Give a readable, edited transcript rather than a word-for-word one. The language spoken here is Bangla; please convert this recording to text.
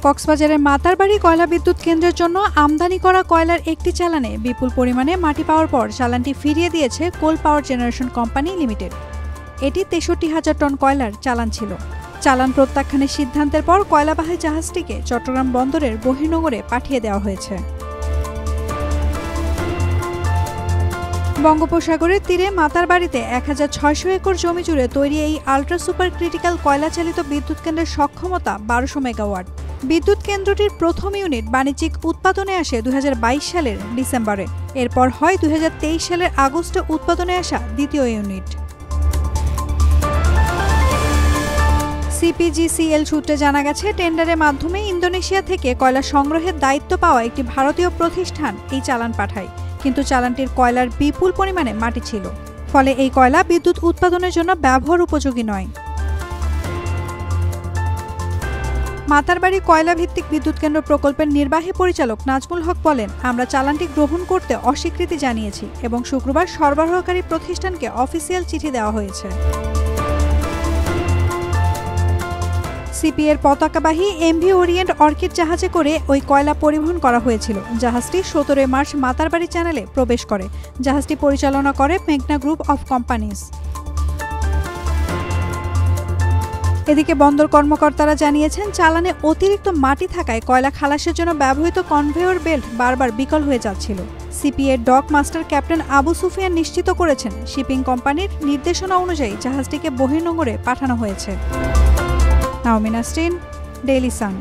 কক্সবাজারের মাতারবাড়ি কয়লা বিদ্যুৎ কেন্দ্রের জন্য আমদানি করা কয়লার একটি চালানে বিপুল পরিমাণে মাটি পাওয়ার পর চালানটি ফিরিয়ে দিয়েছে কোল পাওয়ার জেনারেশন কোম্পানি লিমিটেড। এটি ৬৩,০০০ টন কয়লার চালান ছিল। চালান প্রত্যাখ্যানের সিদ্ধান্তের পর কয়লাবাহী জাহাজটিকে চট্টগ্রাম বন্দরের বহির্নোঙরে পাঠিয়ে দেওয়া হয়েছে। বঙ্গোপসাগরের তীরে মাতারবাড়িতে ১,৬০০ একর জমি জুড়ে তৈরি এই আল্ট্রা সুপার ক্রিটিক্যাল কয়লা চালিত বিদ্যুৎ কেন্দ্রের সক্ষমতা ১২০০ মেগাওয়াট। বিদ্যুৎ কেন্দ্রটির প্রথম ইউনিট বাণিজ্যিক উৎপাদনে আসে ২০২২ সালের ডিসেম্বরে। এরপর হয় ২০২৩ সালের আগস্টে উৎপাদনে আসা দ্বিতীয় ইউনিট। সিপিজিসিএল সূত্রে জানা গেছে, টেন্ডারের মাধ্যমে ইন্দোনেশিয়া থেকে কয়লা সংগ্রহের দায়িত্ব পাওয়া একটি ভারতীয় প্রতিষ্ঠান এই চালান পাঠায়, কিন্তু চালানটির কয়লার বিপুল পরিমাণে মাটি ছিল, ফলে এই কয়লা বিদ্যুৎ উৎপাদনের জন্য ব্যবহার উপযোগী নয়। মাতারবাড়ি কয়লা ভিত্তিক বিদ্যুৎ কেন্দ্র প্রকল্পের নির্বাহী পরিচালক নাজমুল হক বলেন, আমরা চালানটি গ্রহণ করতে অস্বীকৃতি জানিয়েছি এবং শুক্রবার সরবরাহকারী প্রতিষ্ঠানকে অফিসিয়াল চিঠি দেওয়া হয়েছে। সিপিএর পতাকাবাহী এমভি ওরিয়েন্ট অর্কিড জাহাজে করে ওই কয়লা পরিবহন করা হয়েছিল। জাহাজটি ১৭ মার্চ মাতারবাড়ি চ্যানেলে প্রবেশ করে। জাহাজটি পরিচালনা করে মেঘনা গ্রুপ অফ কোম্পানিজ। এদিকে বন্দর কর্মকর্তারা জানিয়েছেন, চালানে অতিরিক্ত মাটি থাকায় কয়লা খালাসের জন্য ব্যবহৃত কনভেয়র বেল্ট বারবার বিকল হয়ে যাচ্ছিল। সিপিএর dock master captain Abu Sufian নিশ্চিত করেছেন, শিপিং কোম্পানির নির্দেশনা অনুযায়ী জাহাজটিকে বহির্নোঙরে পাঠানো হয়েছে। নাওমিন নাসরিন, ডেইলি সান।